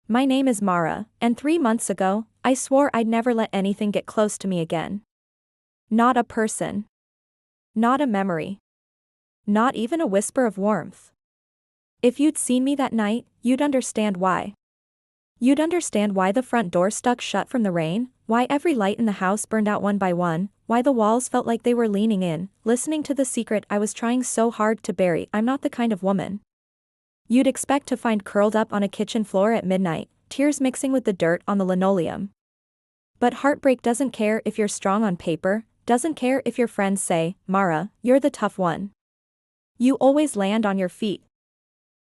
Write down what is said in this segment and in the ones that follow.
My name is Mara, and 3 months ago, I swore I'd never let anything get close to me again. Not a person. Not a memory. Not even a whisper of warmth. If you'd seen me that night, you'd understand why. You'd understand why the front door stuck shut from the rain, why every light in the house burned out one by one, why the walls felt like they were leaning in, listening to the secret I was trying so hard to bury. I'm not the kind of woman you'd expect to find curled up on a kitchen floor at midnight, tears mixing with the dirt on the linoleum. But heartbreak doesn't care if you're strong on paper, doesn't care if your friends say, "Mara, you're the tough one. You always land on your feet."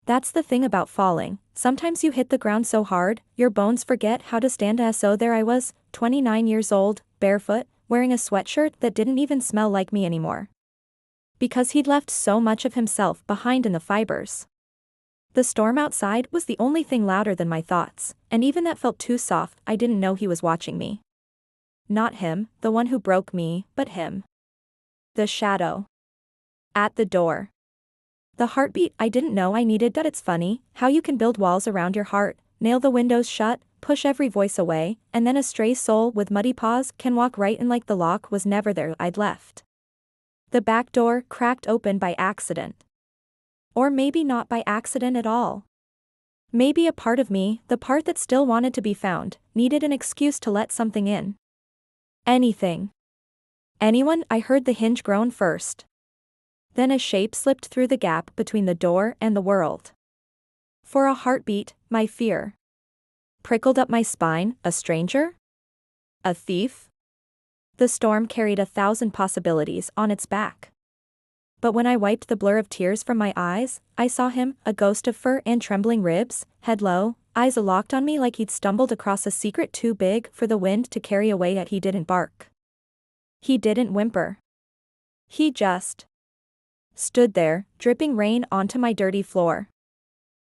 That's the thing about falling, sometimes you hit the ground so hard, your bones forget how to stand. So there I was, 29 years old, barefoot, wearing a sweatshirt that didn't even smell like me anymore. Because he'd left so much of himself behind in the fibers. The storm outside was the only thing louder than my thoughts, and even that felt too soft. I didn't know he was watching me. Not him, the one who broke me, but him. The shadow. At the door. The heartbeat I didn't know I needed. That it's funny how you can build walls around your heart, nail the windows shut, push every voice away, and then a stray soul with muddy paws can walk right in like the lock was never there. I'd left the back door cracked open by accident. Or maybe not by accident at all. Maybe a part of me, the part that still wanted to be found, needed an excuse to let something in. Anything. Anyone. I heard the hinge groan first. Then a shape slipped through the gap between the door and the world. For a heartbeat, my fear prickled up my spine. A stranger? A thief? The storm carried 1,000 possibilities on its back. But when I wiped the blur of tears from my eyes, I saw him, a ghost of fur and trembling ribs, head low, eyes locked on me like he'd stumbled across a secret too big for the wind to carry away. Yet he didn't bark. He didn't whimper. He just stood there, dripping rain onto my dirty floor.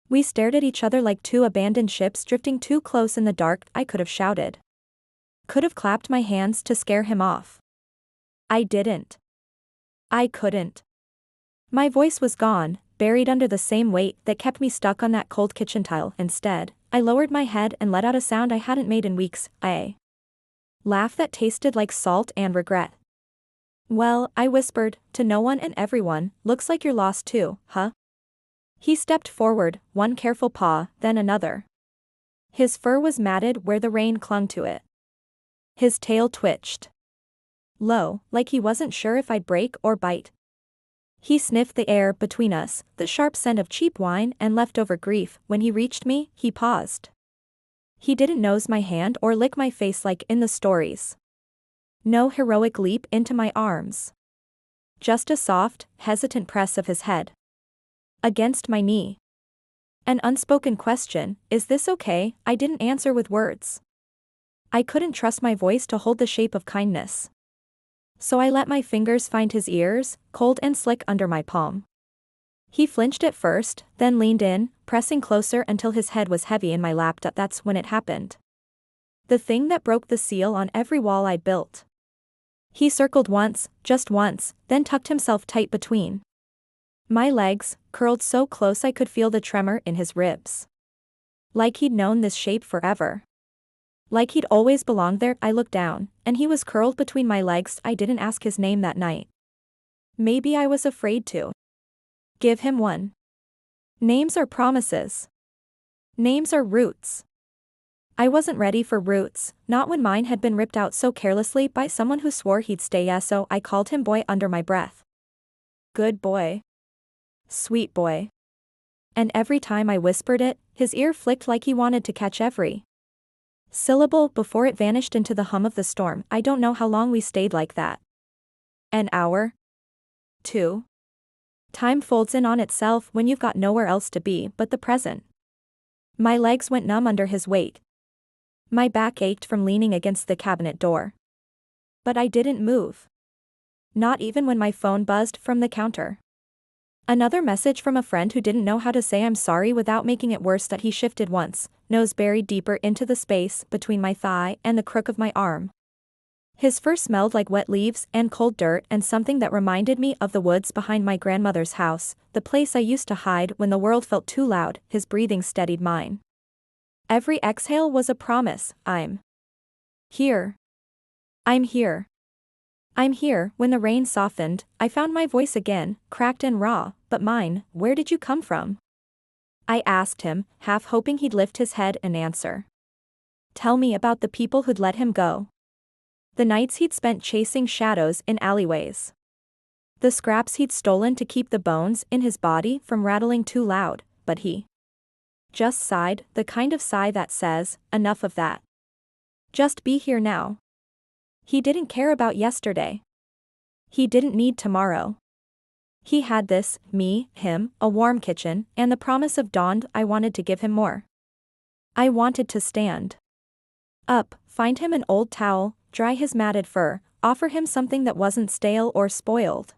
We stared at each other like two abandoned ships drifting too close in the dark. I could have shouted. Could have clapped my hands to scare him off. I didn't. I couldn't. My voice was gone, buried under the same weight that kept me stuck on that cold kitchen tile. Instead, I lowered my head and let out a sound I hadn't made in weeks, a laugh that tasted like salt and regret. "Well," I whispered, to no one and everyone, "looks like you're lost too, huh?" He stepped forward, one careful paw, then another. His fur was matted where the rain clung to it. His tail twitched low, like he wasn't sure if I'd break or bite. He sniffed the air between us, the sharp scent of cheap wine and leftover grief. When he reached me, he paused. He didn't nose my hand or lick my face like in the stories. No heroic leap into my arms. Just a soft, hesitant press of his head against my knee. An unspoken question, "Is this okay?" I didn't answer with words. I couldn't trust my voice to hold the shape of kindness. So I let my fingers find his ears, cold and slick under my palm. He flinched at first, then leaned in, pressing closer until his head was heavy in my lap. That's when it happened. The thing that broke the seal on every wall I'd built. He circled once, just once, then tucked himself tight between my legs, curled so close I could feel the tremor in his ribs. Like he'd known this shape forever. Like he'd always belonged there. I looked down, and he was curled between my legs. I didn't ask his name that night. Maybe I was afraid to give him one. Names are promises. Names are roots. I wasn't ready for roots, not when mine had been ripped out so carelessly by someone who swore he'd stay. So I called him boy under my breath. Good boy. Sweet boy. And every time I whispered it, his ear flicked like he wanted to catch every syllable before it vanished into the hum of the storm. I don't know how long we stayed like that. An hour? 2? Time folds in on itself when you've got nowhere else to be but the present. My legs went numb under his weight. My back ached from leaning against the cabinet door. But I didn't move. Not even when my phone buzzed from the counter. Another message from a friend who didn't know how to say I'm sorry without making it worse. That he shifted once, nose buried deeper into the space between my thigh and the crook of my arm. His fur smelled like wet leaves and cold dirt and something that reminded me of the woods behind my grandmother's house, the place I used to hide when the world felt too loud. His breathing steadied mine. Every exhale was a promise. I'm here. I'm here. I'm here. When the rain softened, I found my voice again, cracked and raw, but mine. Where did you come from? I asked him, half hoping he'd lift his head and answer. Tell me about the people who'd let him go. The nights he'd spent chasing shadows in alleyways. The scraps he'd stolen to keep the bones in his body from rattling too loud, but he just sighed, the kind of sigh that says, enough of that. Just be here now. He didn't care about yesterday. He didn't need tomorrow. He had this, me, him, a warm kitchen, and the promise of dawn. I wanted to give him more. I wanted to stand up, find him an old towel, dry his matted fur, offer him something that wasn't stale or spoiled.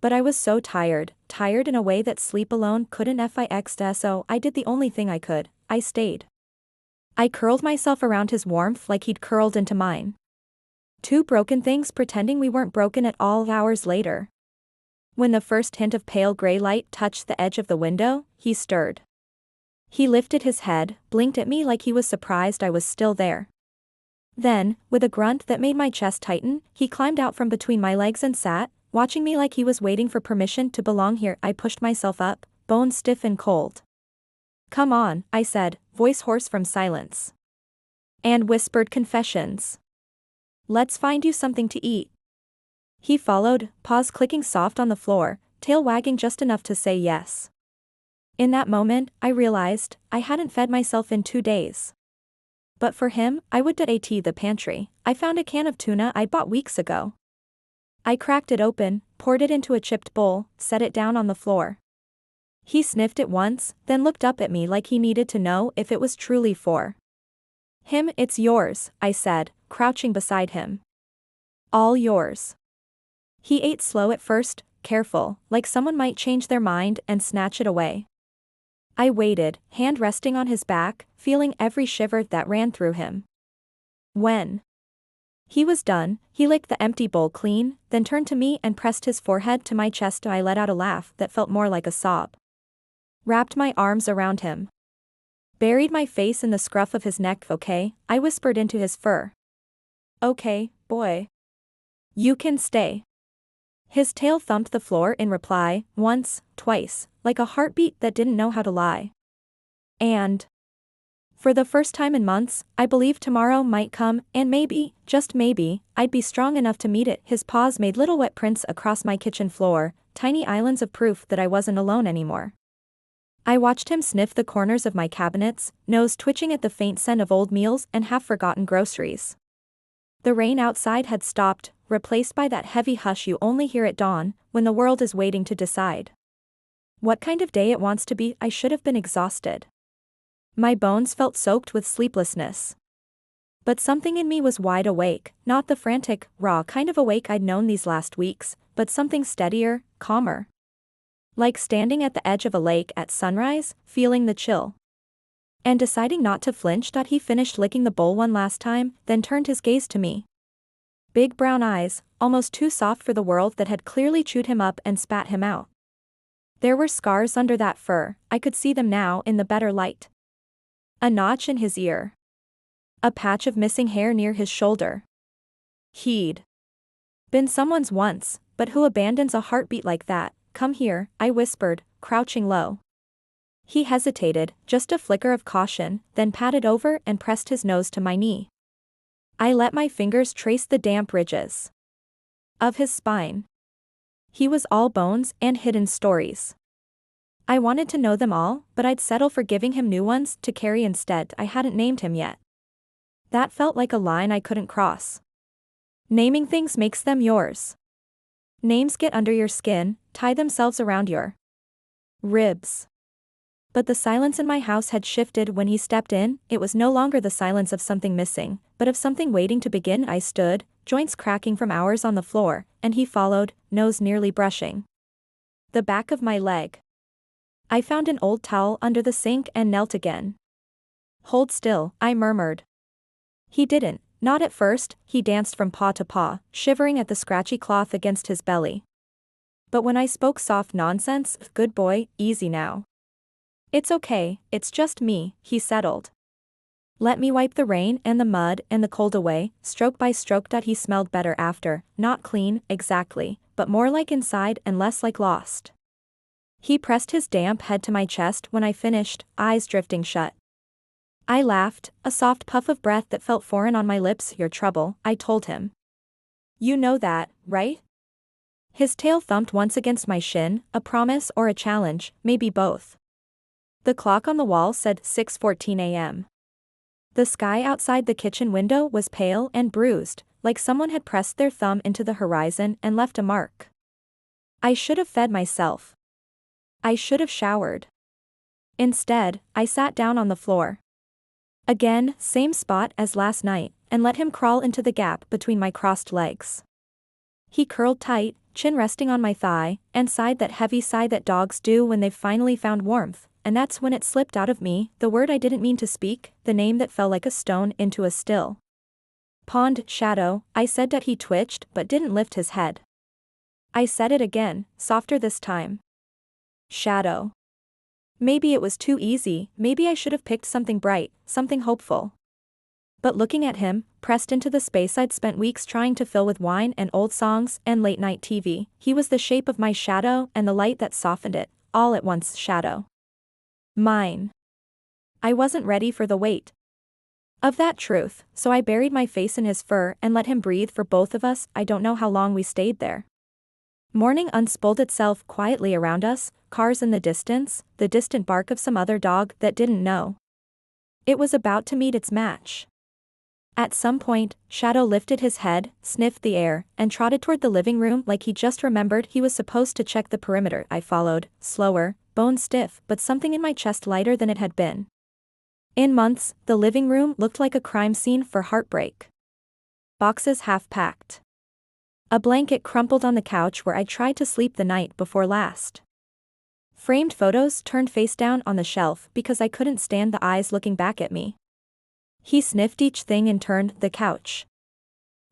But I was so tired in a way that sleep alone couldn't fix, so I did the only thing I could. I stayed. I curled myself around his warmth like he'd curled into mine. Two broken things pretending we weren't broken at all. Hours later, when the first hint of pale gray light touched the edge of the window, he stirred. He lifted his head, blinked at me like he was surprised I was still there. Then, with a grunt that made my chest tighten, he climbed out from between my legs and sat, watching me like he was waiting for permission to belong here. I pushed myself up, bones stiff and cold. Come on, I said, voice hoarse from silence. And whispered confessions. Let's find you something to eat. He followed, paws clicking soft on the floor, tail wagging just enough to say yes. In that moment, I realized I hadn't fed myself in 2 days. But for him, I would at the pantry. I found a can of tuna I'd bought weeks ago. I cracked it open, poured it into a chipped bowl, set it down on the floor. He sniffed it once, then looked up at me like he needed to know if it was truly for him. It's yours, I said, crouching beside him. All yours. He ate slow at first, careful, like someone might change their mind and snatch it away. I waited, hand resting on his back, feeling every shiver that ran through him. When he was done, he licked the empty bowl clean, then turned to me and pressed his forehead to my chest. I let out a laugh that felt more like a sob. Wrapped my arms around him. Buried my face in the scruff of his neck. Okay, I whispered into his fur. Okay, boy. You can stay. His tail thumped the floor in reply, once, twice, like a heartbeat that didn't know how to lie. And for the first time in months, I believed tomorrow might come, and maybe, just maybe, I'd be strong enough to meet it. His paws made little wet prints across my kitchen floor, tiny islands of proof that I wasn't alone anymore. I watched him sniff the corners of my cabinets, nose twitching at the faint scent of old meals and half-forgotten groceries. The rain outside had stopped, replaced by that heavy hush you only hear at dawn, when the world is waiting to decide what kind of day it wants to be. I should have been exhausted. My bones felt soaked with sleeplessness. But something in me was wide awake, not the frantic, raw kind of awake I'd known these last weeks, but something steadier, calmer. Like standing at the edge of a lake at sunrise, feeling the chill. And deciding not to flinch. He finished licking the bowl one last time, then turned his gaze to me. Big brown eyes, almost too soft for the world that had clearly chewed him up and spat him out. There were scars under that fur, I could see them now in the better light. A notch in his ear. A patch of missing hair near his shoulder. He'd been someone's once, but who abandons a heartbeat like that? Come here, I whispered, crouching low. He hesitated, just a flicker of caution, then patted over and pressed his nose to my knee. I let my fingers trace the damp ridges of his spine. He was all bones and hidden stories. I wanted to know them all, but I'd settle for giving him new ones to carry instead. I hadn't named him yet. That felt like a line I couldn't cross. Naming things makes them yours. Names get under your skin, tie themselves around your ribs. But the silence in my house had shifted when he stepped in. It was no longer the silence of something missing, but of something waiting to begin. I stood, joints cracking from hours on the floor, and he followed, nose nearly brushing the back of my leg. I found an old towel under the sink and knelt again. Hold still, I murmured. He didn't, not at first. He danced from paw to paw, shivering at the scratchy cloth against his belly. But when I spoke soft nonsense, good boy, easy now. It's okay, it's just me, he settled. Let me wipe the rain and the mud and the cold away, stroke by stroke. He smelled better after, not clean, exactly, but more like inside and less like lost. He pressed his damp head to my chest when I finished, eyes drifting shut. I laughed, a soft puff of breath that felt foreign on my lips. Your trouble, I told him. You know that, right? His tail thumped once against my shin, a promise or a challenge, maybe both. The clock on the wall said 6:14 a.m. The sky outside the kitchen window was pale and bruised, like someone had pressed their thumb into the horizon and left a mark. I should have fed myself. I should have showered. Instead, I sat down on the floor. Again, same spot as last night, and let him crawl into the gap between my crossed legs. He curled tight, chin resting on my thigh, and sighed that heavy sigh that dogs do when they've finally found warmth, and that's when it slipped out of me, the word I didn't mean to speak, the name that fell like a stone into a still pond. Shadow, I said. That he twitched but didn't lift his head. I said it again, softer this time. Shadow. Maybe it was too easy, maybe I should have picked something bright, something hopeful. But looking at him, pressed into the space I'd spent weeks trying to fill with wine and old songs and late-night TV, he was the shape of my shadow and the light that softened it, all at once. Shadow. Mine. I wasn't ready for the weight of that truth, so I buried my face in his fur and let him breathe for both of us. I don't know how long we stayed there. Morning unspooled itself quietly around us, cars in the distance, the distant bark of some other dog that didn't know it was about to meet its match. At some point, Shadow lifted his head, sniffed the air, and trotted toward the living room like he just remembered he was supposed to check the perimeter. I followed, slower, bone stiff, but something in my chest lighter than it had been. In months, the living room looked like a crime scene for heartbreak. Boxes half packed. A blanket crumpled on the couch where I tried to sleep the night before last. Framed photos turned face down on the shelf because I couldn't stand the eyes looking back at me. He sniffed each thing in turn, the couch,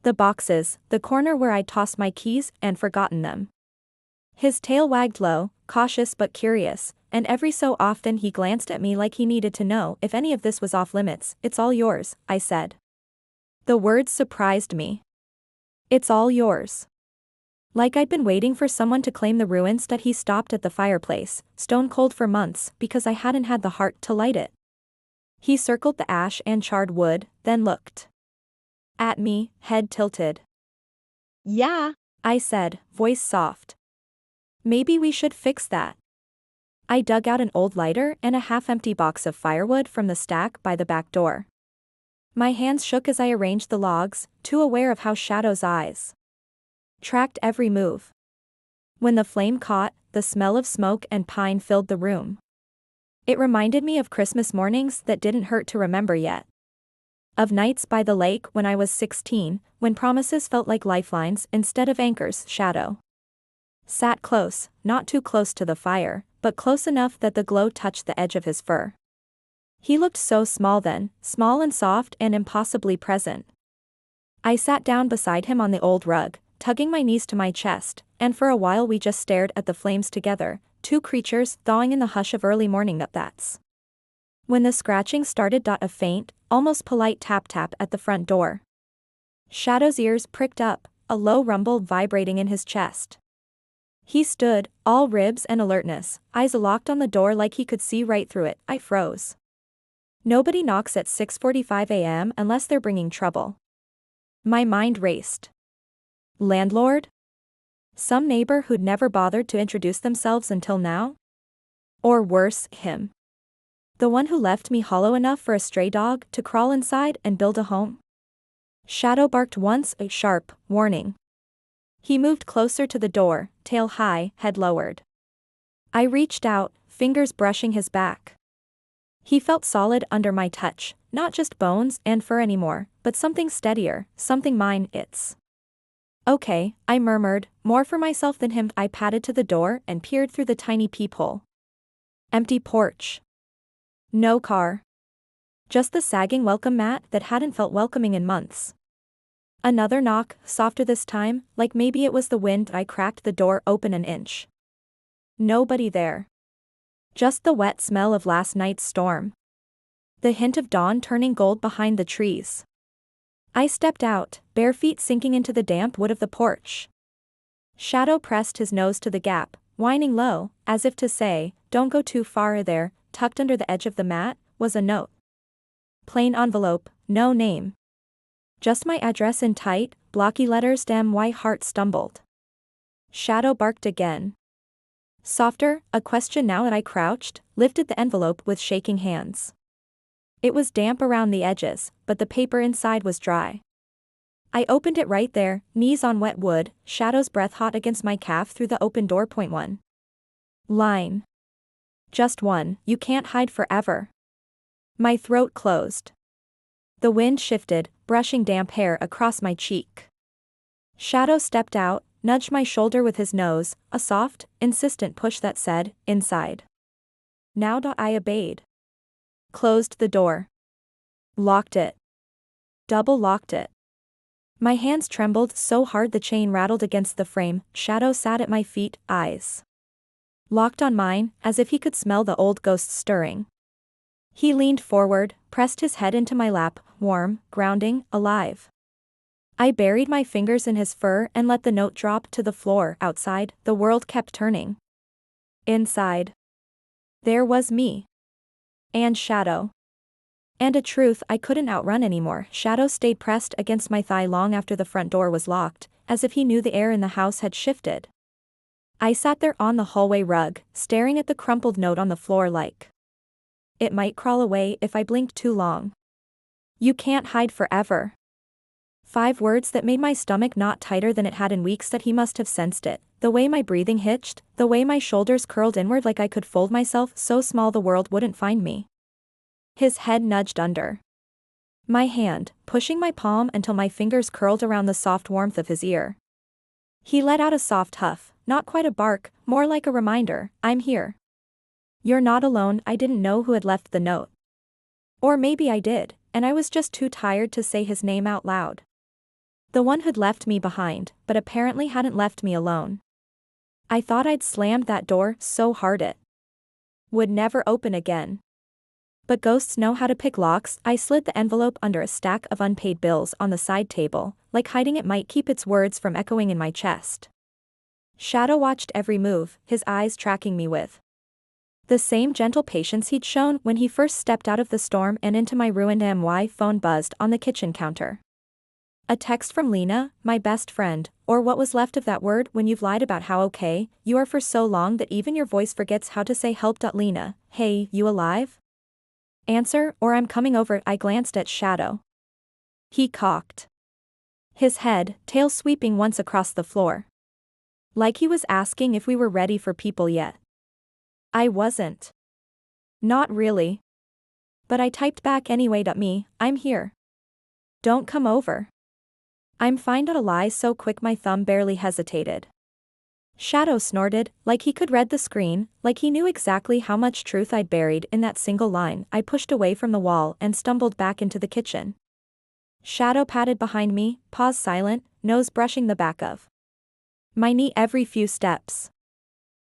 the boxes, the corner where I'd tossed my keys and forgotten them. His tail wagged low, cautious but curious, and every so often he glanced at me like he needed to know if any of this was off limits. It's all yours, I said. The words surprised me. It's all yours. Like I'd been waiting for someone to claim the ruins. That he stopped at the fireplace, stone cold for months, because I hadn't had the heart to light it. He circled the ash and charred wood, then looked at me, head tilted. Yeah, I said, voice soft. Maybe we should fix that. I dug out an old lighter and a half-empty box of firewood from the stack by the back door. My hands shook as I arranged the logs, too aware of how Shadow's eyes tracked every move. When the flame caught, the smell of smoke and pine filled the room. It reminded me of Christmas mornings that didn't hurt to remember yet. Of nights by the lake when I was 16, when promises felt like lifelines instead of anchors. Shadow sat close, not too close to the fire, but close enough that the glow touched the edge of his fur. He looked so small then, small and soft and impossibly present. I sat down beside him on the old rug, tugging my knees to my chest, and for a while we just stared at the flames together, two creatures thawing in the hush of early morning. That's when the scratching started. A faint, almost polite tap-tap at the front door. Shadow's ears pricked up, a low rumble vibrating in his chest. He stood, all ribs and alertness, eyes locked on the door like he could see right through it. I froze. Nobody knocks at 6:45 a.m. unless they're bringing trouble. My mind raced. Landlord? Some neighbor who'd never bothered to introduce themselves until now? Or worse, him. The one who left me hollow enough for a stray dog to crawl inside and build a home? Shadow barked once, a sharp warning. He moved closer to the door, tail high, head lowered. I reached out, fingers brushing his back. He felt solid under my touch, not just bones and fur anymore, but something steadier, something mine. It's okay, I murmured, more for myself than him. I padded to the door and peered through the tiny peephole. Empty porch. No car. Just the sagging welcome mat that hadn't felt welcoming in months. Another knock, softer this time, like maybe it was the wind. I cracked the door open an inch. Nobody there. Just the wet smell of last night's storm. the hint of dawn turning gold behind the trees. I stepped out, bare feet sinking into the damp wood of the porch. Shadow pressed his nose to the gap, whining low, as if to say, "Don't go too far." There, tucked under the edge of the mat, was a note. Plain envelope, no name. Just my address in tight, blocky letters. Damn, my heart stumbled. Shadow barked again. Softer, a question now that I crouched, lifted the envelope with shaking hands. It was damp around the edges, but the paper inside was dry. I opened it right there, knees on wet wood, Shadow's breath hot against my calf through the open door. Point one line. Just one, you can't hide forever. My throat closed. The wind shifted, brushing damp hair across my cheek. Shadow stepped out, nudged my shoulder with his nose, a soft, insistent push that said, "Inside." Now. I obeyed. Closed the door. Locked it. Double locked it. My hands trembled so hard the chain rattled against the frame. Shadow sat at my feet, eyes locked on mine, as if he could smell the old ghost stirring. He leaned forward, pressed his head into my lap, warm, grounding, alive. I buried my fingers in his fur and let the note drop to the floor. Outside, the world kept turning. Inside, there was me. And Shadow. And a truth I couldn't outrun anymore. Shadow stayed pressed against my thigh long after the front door was locked, as if he knew the air in the house had shifted. I sat there on the hallway rug, staring at the crumpled note on the floor like it might crawl away if I blinked too long. You can't hide forever. 5 words that made my stomach knot tighter than it had in weeks. That he must have sensed it, the way my breathing hitched, the way my shoulders curled inward like I could fold myself so small the world wouldn't find me. His head nudged under my hand, pushing my palm until my fingers curled around the soft warmth of his ear. He let out a soft huff, not quite a bark, more like a reminder, "I'm here. You're not alone." I didn't know who had left the note. Or maybe I did, and I was just too tired to say his name out loud. The one who'd left me behind, but apparently hadn't left me alone. I thought I'd slammed that door so hard it would never open again. But ghosts know how to pick locks. I slid the envelope under a stack of unpaid bills on the side table, like hiding it might keep its words from echoing in my chest. Shadow watched every move, his eyes tracking me with the same gentle patience he'd shown when he first stepped out of the storm and into my ruined my phone buzzed on the kitchen counter. A text from Lena, my best friend, or what was left of that word when you've lied about how okay you are for so long that even your voice forgets how to say help. Lena, hey, you alive? Answer, or I'm coming over. I glanced at Shadow. He cocked his head, tail sweeping once across the floor. Like he was asking if we were ready for people yet. I wasn't. Not really. But I typed back anyway. Me, I'm here. Don't come over. I'm fine. A lie so quick my thumb barely hesitated. Shadow snorted, like he could read the screen, like he knew exactly how much truth I'd buried in that single line. I pushed away from the wall and stumbled back into the kitchen. Shadow padded behind me, paws silent, nose brushing the back of my knee every few steps.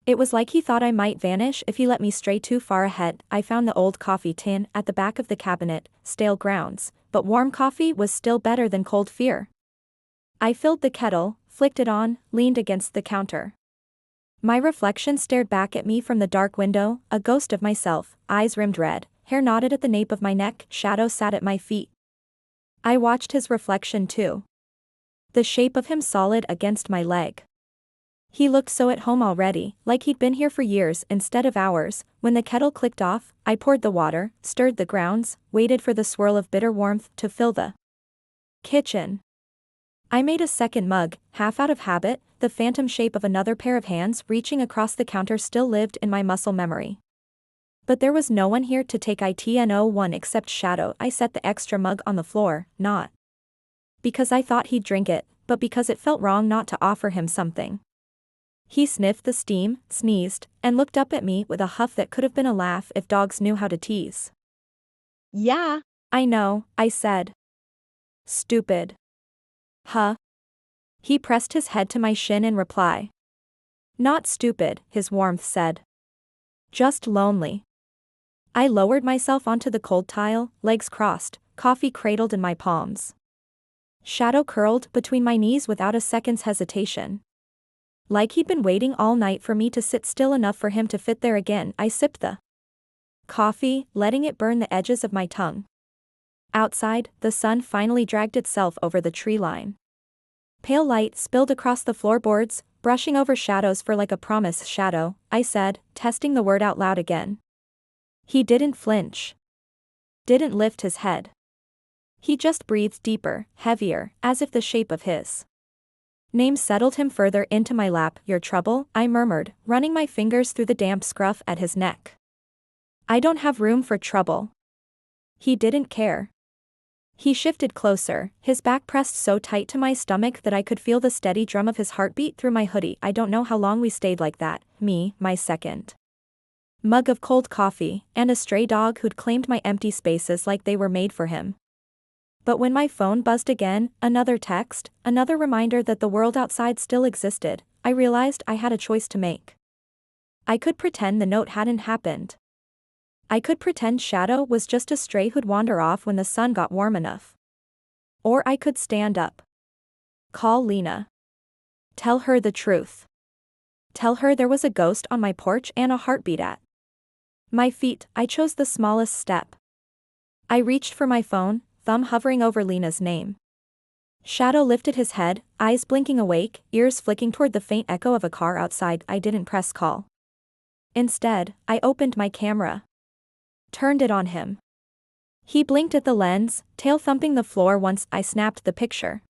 It was like he thought I might vanish if he let me stray too far ahead. I found the old coffee tin at the back of the cabinet, stale grounds, but warm coffee was still better than cold fear. I filled the kettle, flicked it on, leaned against the counter. My reflection stared back at me from the dark window, a ghost of myself, eyes rimmed red, hair knotted at the nape of my neck. Shadow sat at my feet. I watched his reflection too. The shape of him solid against my leg. He looked so at home already, like he'd been here for years instead of hours. When the kettle clicked off, I poured the water, stirred the grounds, waited for the swirl of bitter warmth to fill the kitchen. I made a second mug, half out of habit. The phantom shape of another pair of hands reaching across the counter still lived in my muscle memory. But there was no one here to take it. Except Shadow. I set the extra mug on the floor, not because I thought he'd drink it, but because it felt wrong not to offer him something. He sniffed the steam, sneezed, and looked up at me with a huff that could have been a laugh if dogs knew how to tease. "Yeah, I know," I said. "Stupid." "Huh?" He pressed his head to my shin in reply. "Not stupid," his warmth said. "Just lonely." I lowered myself onto the cold tile, legs crossed, coffee cradled in my palms. Shadow curled between my knees without a second's hesitation. Like he'd been waiting all night for me to sit still enough for him to fit there again. I sipped the coffee, letting it burn the edges of my tongue. Outside, the sun finally dragged itself over the tree line. Pale light spilled across the floorboards, brushing over shadows for like a promise. Shadow, I said, testing the word out loud again. He didn't flinch. Didn't lift his head. He just breathed deeper, heavier, as if the shape of his name settled him further into my lap. Your trouble, I murmured, running my fingers through the damp scruff at his neck. I don't have room for trouble. He didn't care. He shifted closer, his back pressed so tight to my stomach that I could feel the steady drum of his heartbeat through my hoodie. I don't know how long we stayed like that, me, my second mug of cold coffee, and a stray dog who'd claimed my empty spaces like they were made for him. But when my phone buzzed again, another text, another reminder that the world outside still existed, I realized I had a choice to make. I could pretend the note hadn't happened. I could pretend Shadow was just a stray who'd wander off when the sun got warm enough. Or I could stand up. Call Lena. Tell her the truth. Tell her there was a ghost on my porch and a heartbeat at my feet. I chose the smallest step. I reached for my phone, thumb hovering over Lena's name. Shadow lifted his head, eyes blinking awake, ears flicking toward the faint echo of a car outside. I didn't press call. Instead, I opened my camera. Turned it on him. He blinked at the lens, tail thumping the floor once I snapped the picture.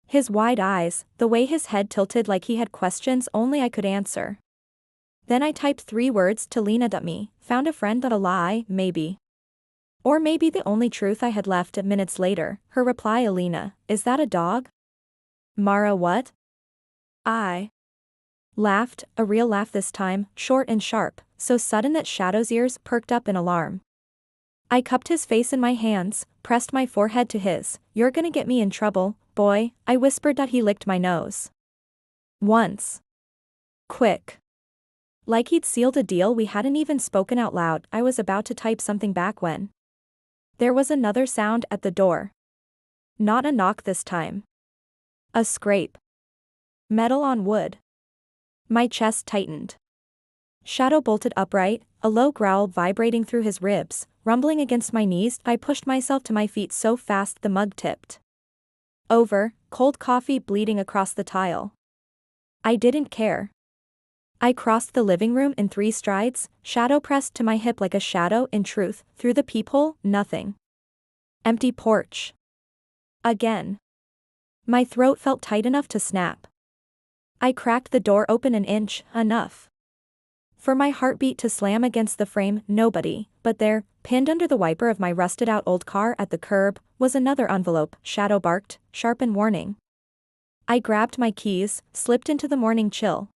His wide eyes, the way his head tilted like he had questions only I could answer. Then I typed 3 words to Lena. Me, found a friend. A lie, maybe. Or maybe the only truth I had left. Minutes later, her reply. Alina, is that a dog? Mara, what? I laughed, a real laugh this time, short and sharp, so sudden that Shadow's ears perked up in alarm. I cupped his face in my hands, pressed my forehead to his. You're gonna get me in trouble, boy, I whispered. He licked my nose. Once. Quick. Like he'd sealed a deal we hadn't even spoken out loud. I was about to type something back when there was another sound at the door. Not a knock this time. A scrape. Metal on wood. My chest tightened. Shadow bolted upright, a low growl vibrating through his ribs, rumbling against my knees. I pushed myself to my feet so fast the mug tipped over, cold coffee bleeding across the tile. I didn't care. I crossed the living room in 3 strides, Shadow pressed to my hip like a shadow. In truth, through the peephole, nothing. Empty porch. Again. My throat felt tight enough to snap. I cracked the door open an inch, enough for my heartbeat to slam against the frame. Nobody, but there, pinned under the wiper of my rusted-out old car at the curb, was another envelope. Shadow barked, sharp and warning. I grabbed my keys, slipped into the morning chill.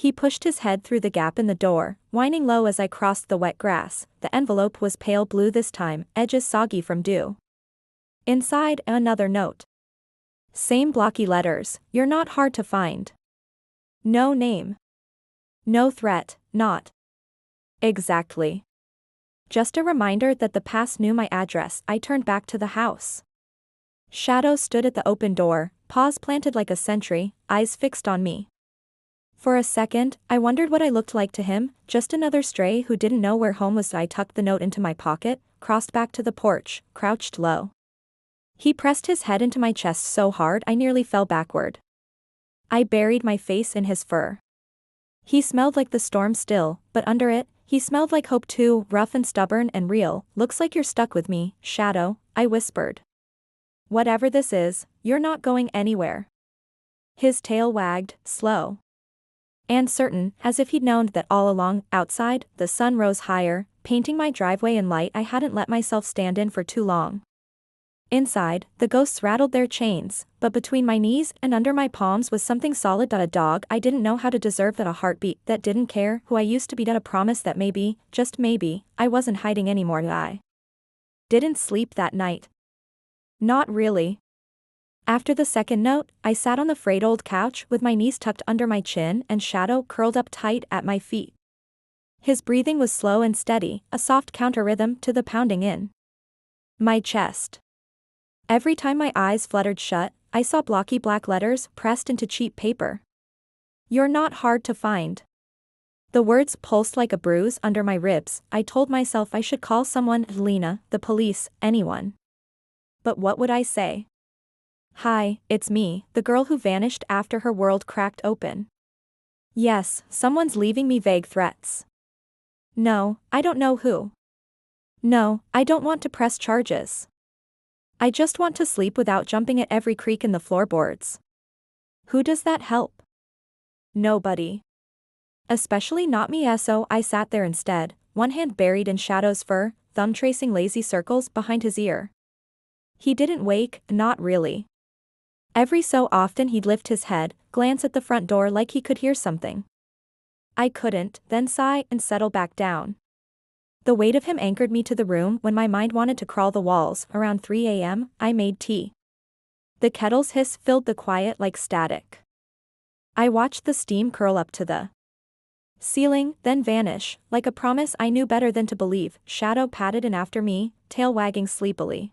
He pushed his head through the gap in the door, whining low as I crossed the wet grass. The envelope was pale blue this time, edges soggy from dew. Inside, another note. Same blocky letters, you're not hard to find. No name. No threat, not exactly. Just a reminder that the past knew my address. I turned back to the house. Shadow stood at the open door, paws planted like a sentry, eyes fixed on me. For a second, I wondered what I looked like to him, just another stray who didn't know where home was. I tucked the note into my pocket, crossed back to the porch, crouched low. He pressed his head into my chest so hard I nearly fell backward. I buried my face in his fur. He smelled like the storm still, but under it, he smelled like hope too, rough and stubborn and real. Looks like you're stuck with me, Shadow, I whispered. Whatever this is, you're not going anywhere. His tail wagged, slow and certain, as if he'd known that all along. Outside, the sun rose higher, painting my driveway in light I hadn't let myself stand in for too long. Inside, the ghosts rattled their chains, but between my knees and under my palms was something solid. A dog I didn't know how to deserve. That a heartbeat that didn't care who I used to be. That a promise that maybe, just maybe, I wasn't hiding anymore. I didn't sleep that night. Not really. After the second note, I sat on the frayed old couch with my knees tucked under my chin and Shadow curled up tight at my feet. His breathing was slow and steady, a soft counter-rhythm to the pounding in my chest. Every time my eyes fluttered shut, I saw blocky black letters pressed into cheap paper. "You're not hard to find." The words pulsed like a bruise under my ribs. I told myself I should call someone, Lena, the police, anyone. But what would I say? "Hi, it's me, the girl who vanished after her world cracked open." Yes, someone's leaving me vague threats. No, I don't know who. No, I don't want to press charges. I just want to sleep without jumping at every creak in the floorboards. Who does that help? Nobody. Especially not me, so I sat there instead, one hand buried in Shadow's fur, thumb tracing lazy circles behind his ear. He didn't wake, not really. Every so often he'd lift his head, glance at the front door like he could hear something. I couldn't, then sigh and settle back down. The weight of him anchored me to the room when my mind wanted to crawl the walls. Around 3 a.m., I made tea. The kettle's hiss filled the quiet like static. I watched the steam curl up to the ceiling, then vanish, like a promise I knew better than to believe. Shadow padded in after me, tail wagging sleepily.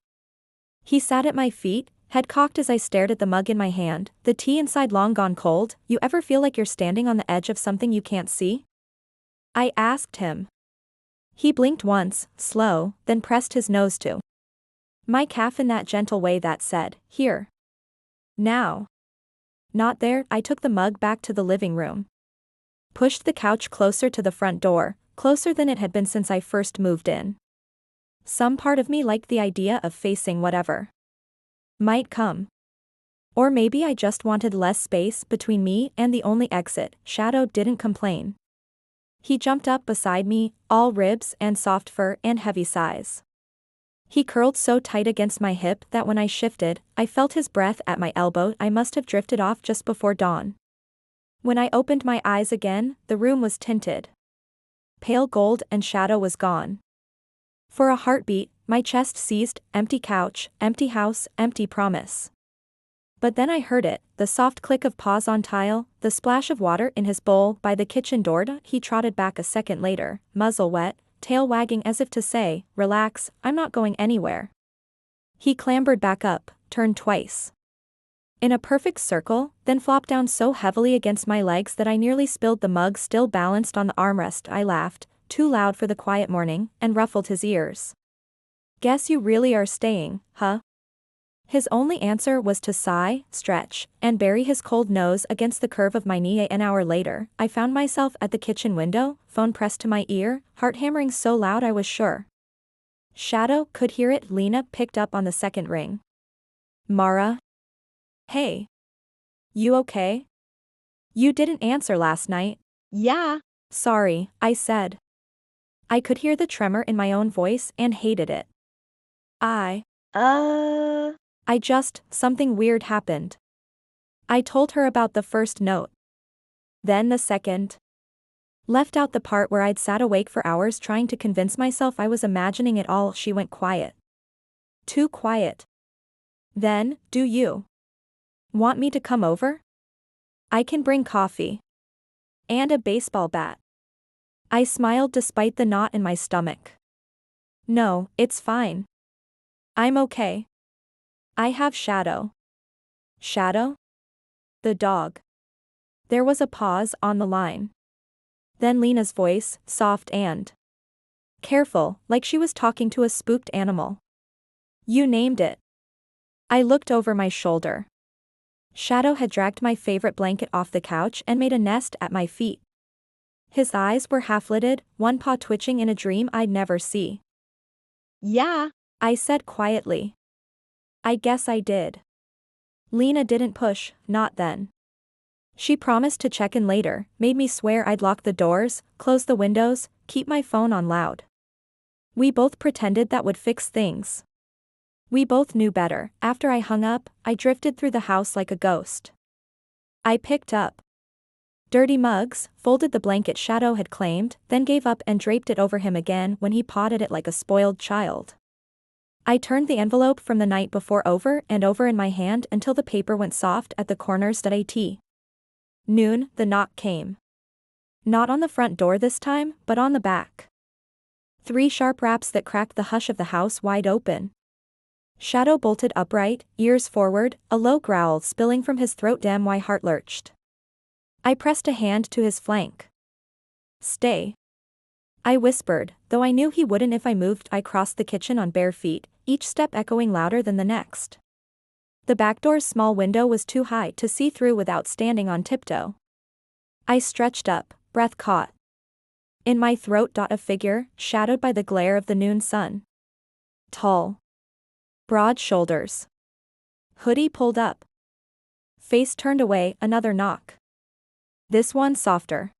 He sat at my feet, head cocked as I stared at the mug in my hand, the tea inside long gone cold. "You ever feel like you're standing on the edge of something you can't see?" I asked him. He blinked once, slow, then pressed his nose to my calf in that gentle way that said, "Here. Now." Not there. I took the mug back to the living room. Pushed the couch closer to the front door, closer than it had been since I first moved in. Some part of me liked the idea of facing whatever might come. Or maybe I just wanted less space between me and the only exit. Shadow didn't complain. He jumped up beside me, all ribs and soft fur and heavy sighs. He curled so tight against my hip that when I shifted, I felt his breath at my elbow. I must have drifted off just before dawn. When I opened my eyes again, the room was tinted pale gold and Shadow was gone. For a heartbeat, my chest seized, empty couch, empty house, empty promise. But then I heard it, the soft click of paws on tile, the splash of water in his bowl by the kitchen door. He trotted back a second later, muzzle wet, tail wagging as if to say, "Relax, I'm not going anywhere." He clambered back up, turned twice in a perfect circle, then flopped down so heavily against my legs that I nearly spilled the mug still balanced on the armrest. I laughed, too loud for the quiet morning, and ruffled his ears. "Guess you really are staying, huh?" His only answer was to sigh, stretch, and bury his cold nose against the curve of my knee. An hour later, I found myself at the kitchen window, phone pressed to my ear, heart hammering so loud I was sure Shadow could hear it. Lena picked up on the second ring. "Mara? Hey. You okay? You didn't answer last night." "Yeah." "Sorry," I said. I could hear the tremor in my own voice and hated it. Something weird happened. I told her about the first note. Then the second. Left out the part where I'd sat awake for hours trying to convince myself I was imagining it all. She went quiet. Too quiet. Then, "Do you want me to come over? I can bring coffee. And a baseball bat." I smiled despite the knot in my stomach. "No, it's fine. I'm okay. I have Shadow." "Shadow?" "The dog." There was a pause on the line. Then Lena's voice, soft and careful, like she was talking to a spooked animal. "You named it." I looked over my shoulder. Shadow had dragged my favorite blanket off the couch and made a nest at my feet. His eyes were half-lidded, one paw twitching in a dream I'd never see. "Yeah," I said quietly. "I guess I did." Lena didn't push, not then. She promised to check in later, made me swear I'd lock the doors, close the windows, keep my phone on loud. We both pretended that would fix things. We both knew better. After I hung up, I drifted through the house like a ghost. I picked up dirty mugs, folded the blanket Shadow had claimed, then gave up and draped it over him again when he pawed at it like a spoiled child. I turned the envelope from the night before over and over in my hand until the paper went soft at the corners. At noon, the knock came. Not on the front door this time, but on the back. 3 sharp raps that cracked the hush of the house wide open. Shadow bolted upright, ears forward, a low growl spilling from his throat. Damn, my heart lurched. I pressed a hand to his flank. Stay. I whispered, though I knew he wouldn't if I moved. I crossed the kitchen on bare feet, each step echoing louder than the next. The back door's small window was too high to see through without standing on tiptoe. I stretched up, breath caught in my throat. A figure, shadowed by the glare of the noon sun. Tall. Broad shoulders. Hoodie pulled up. Face turned away. Another knock. This one softer.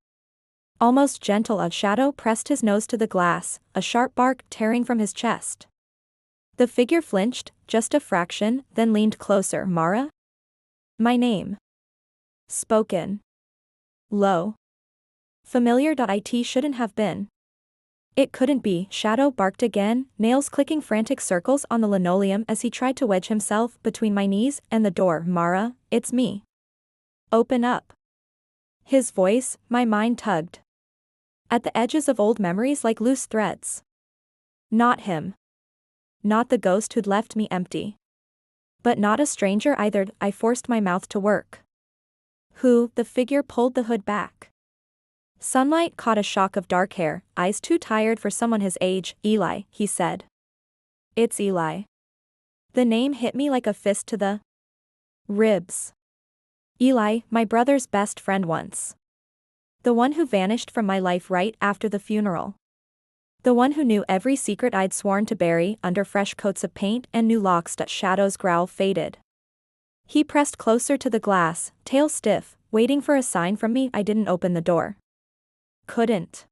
Almost gentle. A shadow pressed his nose to the glass, a sharp bark tearing from his chest. The figure flinched, just a fraction, then leaned closer. Mara? My name. Spoken. Low. Familiar. It shouldn't have been. It couldn't be. Shadow barked again, nails clicking frantic circles on the linoleum as he tried to wedge himself between my knees and the door. Mara, it's me. Open up. His voice, my mind tugged at the edges of old memories like loose threads. Not him. Not the ghost who'd left me empty. But not a stranger either. I forced my mouth to work. Who? The figure pulled the hood back. Sunlight caught a shock of dark hair, eyes too tired for someone his age. Eli, he said. It's Eli. The name hit me like a fist to the ribs. Eli, my brother's best friend once. The one who vanished from my life right after the funeral. The one who knew every secret I'd sworn to bury under fresh coats of paint and new locks. Shadow's growl faded. He pressed closer to the glass, tail stiff, waiting for a sign from me. I didn't open the door. Couldn't.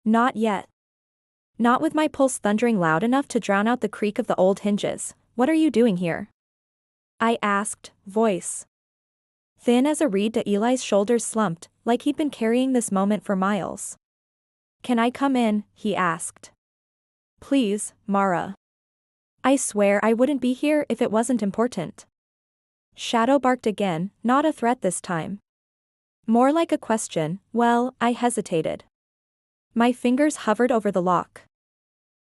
Not yet. Not with my pulse thundering loud enough to drown out the creak of the old hinges. What are you doing here? I asked, voice thin as a reed. Eli's shoulders slumped, like he'd been carrying this moment for miles. Can I come in? He asked. Please, Mara. I swear I wouldn't be here if it wasn't important. Shadow barked again, not a threat this time. More like a question. Well, I hesitated. My fingers hovered over the lock.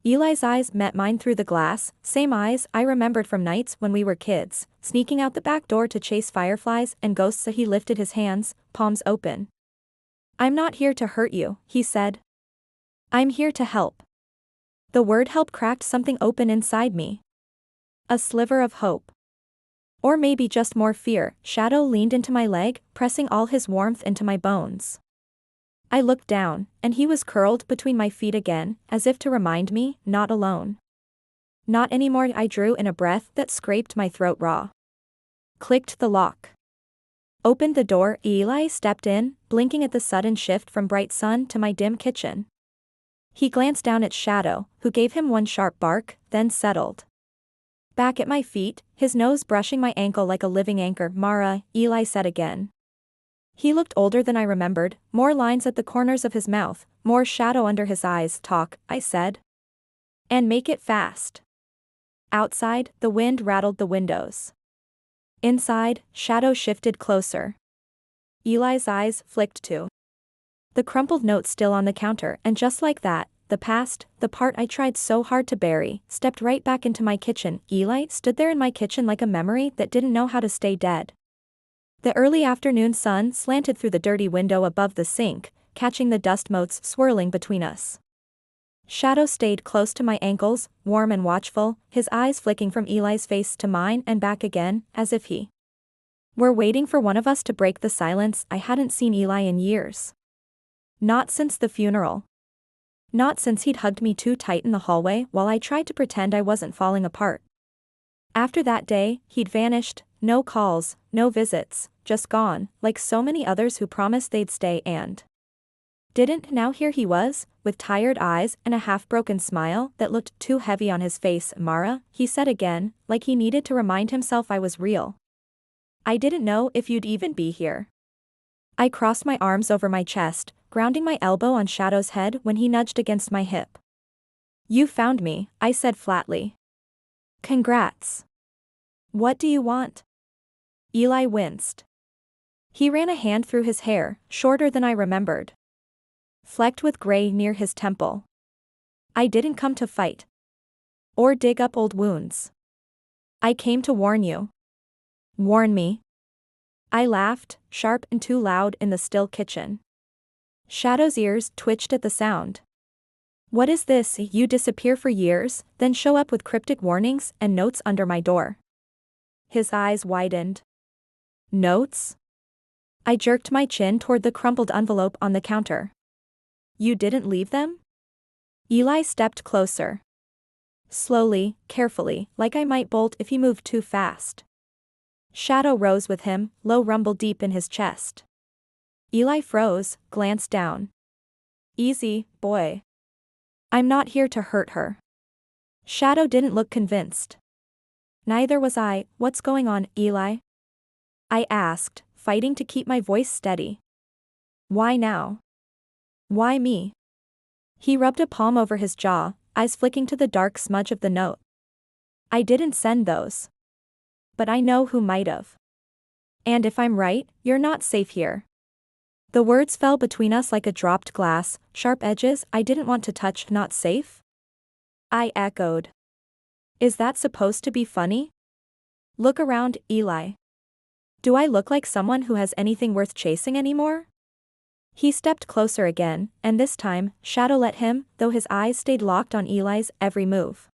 Eli's eyes met mine through the glass, same eyes I remembered from nights when we were kids, sneaking out the back door to chase fireflies and ghosts. He lifted his hands, palms open. I'm not here to hurt you, he said. I'm here to help. The word help cracked something open inside me. A sliver of hope. Or maybe just more fear. Shadow leaned into my leg, pressing all his warmth into my bones. I looked down, and he was curled between my feet again, as if to remind me, not alone. Not anymore. I drew in a breath that scraped my throat raw. Clicked the lock. Opened the door. Eli stepped in, blinking at the sudden shift from bright sun to my dim kitchen. He glanced down at Shadow, who gave him one sharp bark, then settled back at my feet, his nose brushing my ankle like a living anchor. Mara, Eli said again. He looked older than I remembered, more lines at the corners of his mouth, more shadow under his eyes. Talk, I said. And make it fast. Outside, the wind rattled the windows. Inside, Shadow shifted closer. Eli's eyes flicked to the crumpled note still on the counter, and just like that, the past, the part I tried so hard to bury, stepped right back into my kitchen. Eli stood there in my kitchen like a memory that didn't know how to stay dead. The early afternoon sun slanted through the dirty window above the sink, catching the dust motes swirling between us. Shadow stayed close to my ankles, warm and watchful, his eyes flicking from Eli's face to mine and back again, as if he were waiting for one of us to break the silence. I hadn't seen Eli in years. Not since the funeral. Not since he'd hugged me too tight in the hallway while I tried to pretend I wasn't falling apart. After that day, he'd vanished, no calls, no visits, just gone, like so many others who promised they'd stay and didn't. Now here he was, with tired eyes and a half-broken smile that looked too heavy on his face. Mara, he said again, like he needed to remind himself I was real. I didn't know if you'd even be here. I crossed my arms over my chest, grounding my elbow on Shadow's head when he nudged against my hip. You found me, I said flatly. Congrats. What do you want? Eli winced. He ran a hand through his hair, shorter than I remembered. flecked with gray near his temple. I didn't come to fight. Or dig up old wounds. I came to warn you. Warn me? I laughed, sharp and too loud in the still kitchen. Shadow's ears twitched at the sound. What is this? You disappear for years, then show up with cryptic warnings and notes under my door. His eyes widened. Notes? I jerked my chin toward the crumpled envelope on the counter. You didn't leave them? Eli stepped closer. Slowly, carefully, like I might bolt if he moved too fast. Shadow rose with him, low rumble deep in his chest. Eli froze, glanced down. Easy, boy. I'm not here to hurt her. Shadow didn't look convinced. Neither was I. What's going on, Eli? I asked, fighting to keep my voice steady. Why now? Why me? He rubbed a palm over his jaw, eyes flicking to the dark smudge of the note. I didn't send those. But I know who might've. And if I'm right, you're not safe here. The words fell between us like a dropped glass, sharp edges I didn't want to touch. Not safe? I echoed. Is that supposed to be funny? Look around, Eli. Do I look like someone who has anything worth chasing anymore? He stepped closer again, and this time, Shadow let him, though his eyes stayed locked on Eli's every move.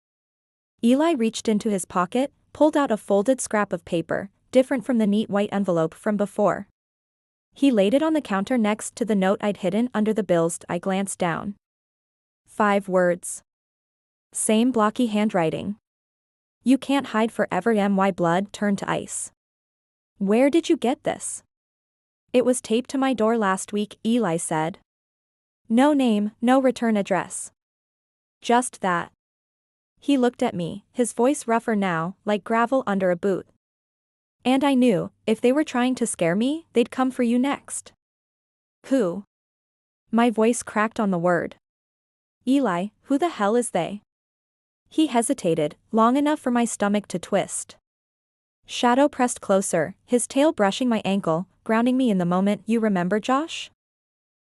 Eli reached into his pocket, pulled out a folded scrap of paper, different from the neat white envelope from before. He laid it on the counter next to the note I'd hidden under the bills. I glanced down. 5 words. Same blocky handwriting. You can't hide forever. My blood turned to ice. Where did you get this? It was taped to my door last week, Eli said. No name, no return address. Just that. He looked at me, his voice rougher now, like gravel under a boot. And I knew, if they were trying to scare me, they'd come for you next. Who? My voice cracked on the word. Eli, who the hell is they? He hesitated, long enough for my stomach to twist. Shadow pressed closer, his tail brushing my ankle, grounding me in the moment. You remember Josh?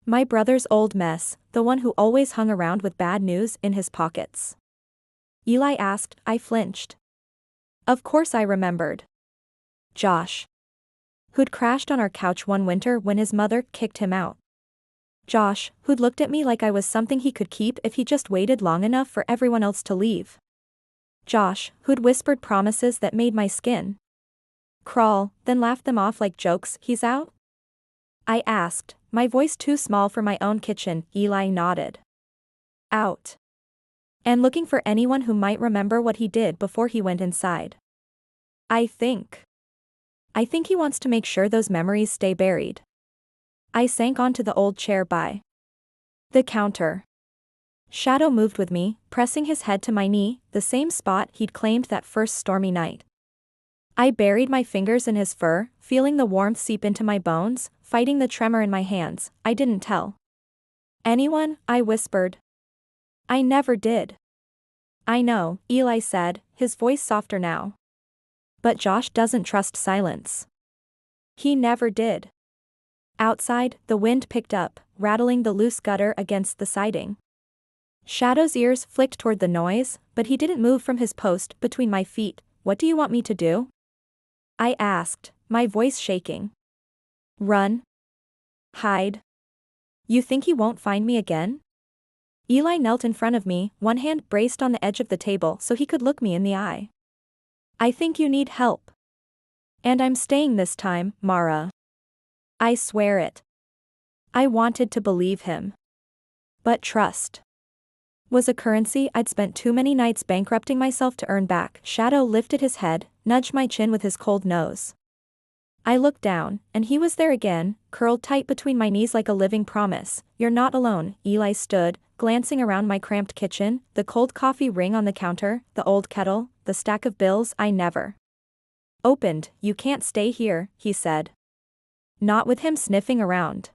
My brother's old mess, the one who always hung around with bad news in his pockets. Eli asked. I flinched. Of course I remembered. Josh. Who'd crashed on our couch one winter when his mother kicked him out. Josh, who'd looked at me like I was something he could keep if he just waited long enough for everyone else to leave. Josh, who'd whispered promises that made my skin crawl, then laughed them off like jokes. He's out? I asked, my voice too small for my own kitchen. Eli nodded. Out. And looking for anyone who might remember what he did before he went inside. I think he wants to make sure those memories stay buried. I sank onto the old chair by the counter. Shadow moved with me, pressing his head to my knee, the same spot he'd claimed that first stormy night. I buried my fingers in his fur, feeling the warmth seep into my bones, fighting the tremor in my hands. I didn't tell anyone, I whispered. I never did. I know, Eli said, his voice softer now. But Josh doesn't trust silence. He never did. Outside, the wind picked up, rattling the loose gutter against the siding. Shadow's ears flicked toward the noise, but he didn't move from his post between my feet. What do you want me to do? I asked, my voice shaking. Run? Hide? You think he won't find me again? Eli knelt in front of me, one hand braced on the edge of the table so he could look me in the eye. I think you need help. And I'm staying this time, Mara. I swear it. I wanted to believe him. But trust was a currency I'd spent too many nights bankrupting myself to earn back. Shadow lifted his head, nudged my chin with his cold nose. I looked down, and he was there again, curled tight between my knees like a living promise. You're not alone. Eli stood, glancing around my cramped kitchen, the cold coffee ring on the counter, the old kettle, the stack of bills I never opened. You can't stay here, he said. Not with him sniffing around.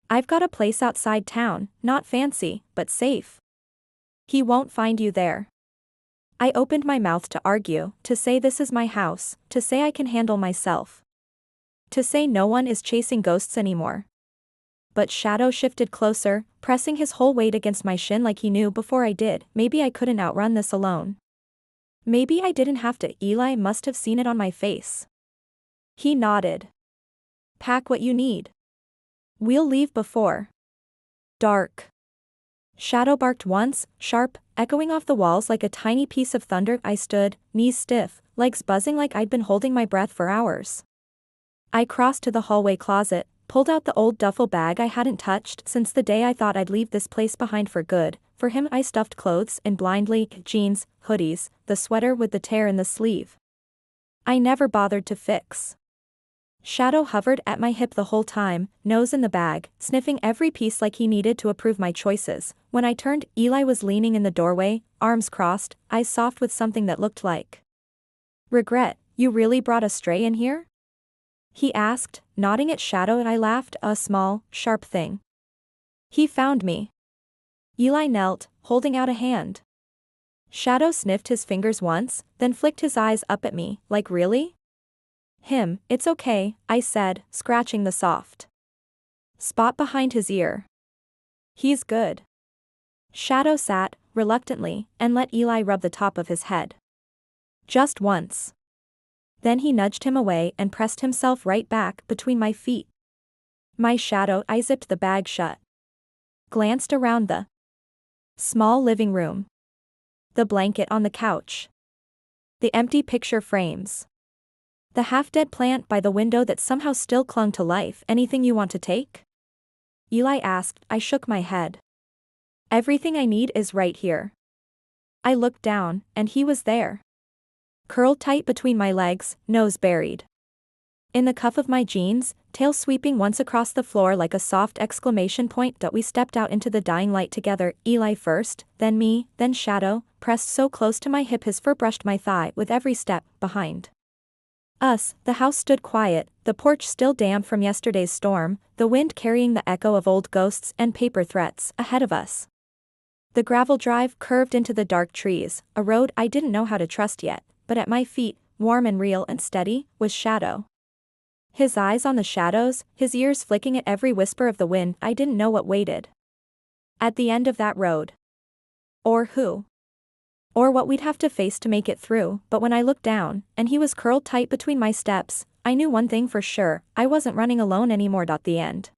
I've got a place outside town, not fancy, but safe. He won't find you there. I opened my mouth to argue, to say this is my house, to say I can handle myself. To say no one is chasing ghosts anymore. But Shadow shifted closer, pressing his whole weight against my shin like he knew before I did, maybe I couldn't outrun this alone. Maybe I didn't have to. Eli must have seen it on my face. He nodded. Pack what you need. We'll leave before dark. Shadow barked once, sharp, echoing off the walls like a tiny piece of thunder. I stood, knees stiff, legs buzzing like I'd been holding my breath for hours. I crossed to the hallway closet, pulled out the old duffel bag I hadn't touched since the day I thought I'd leave this place behind for good. For him I stuffed clothes in blindly, jeans, hoodies, the sweater with the tear in the sleeve I never bothered to fix. Shadow hovered at my hip the whole time, nose in the bag, sniffing every piece like he needed to approve my choices. When I turned, Eli was leaning in the doorway, arms crossed, eyes soft with something that looked like regret. You really brought a stray in here? He asked, nodding at Shadow, and I laughed, a small, sharp thing. He found me. Eli knelt, holding out a hand. Shadow sniffed his fingers once, then flicked his eyes up at me, like really? Him, it's okay, I said, scratching the soft spot behind his ear. He's good. Shadow sat, reluctantly, and let Eli rub the top of his head. Just once. Then he nudged him away and pressed himself right back between my feet. My Shadow, I zipped the bag shut. Glanced around the small living room. The blanket on the couch. The empty picture frames. The half-dead plant by the window that somehow still clung to life. Anything you want to take? Eli asked. I shook my head. Everything I need is right here. I looked down, and he was there. Curled tight between my legs, nose buried in the cuff of my jeans, tail sweeping once across the floor like a soft exclamation point. We stepped out into the dying light together, Eli first, then me, then Shadow, pressed so close to my hip his fur brushed my thigh with every step. Behind us, the house stood quiet, the porch still damp from yesterday's storm, the wind carrying the echo of old ghosts and paper threats. Ahead of us, the gravel drive curved into the dark trees, a road I didn't know how to trust yet, but at my feet, warm and real and steady, was Shadow. His eyes on the shadows, his ears flicking at every whisper of the wind. I didn't know what waited at the end of that road. Or who. Or what we'd have to face to make it through. But when I looked down, and he was curled tight between my steps, I knew one thing for sure, I wasn't running alone anymore. The end.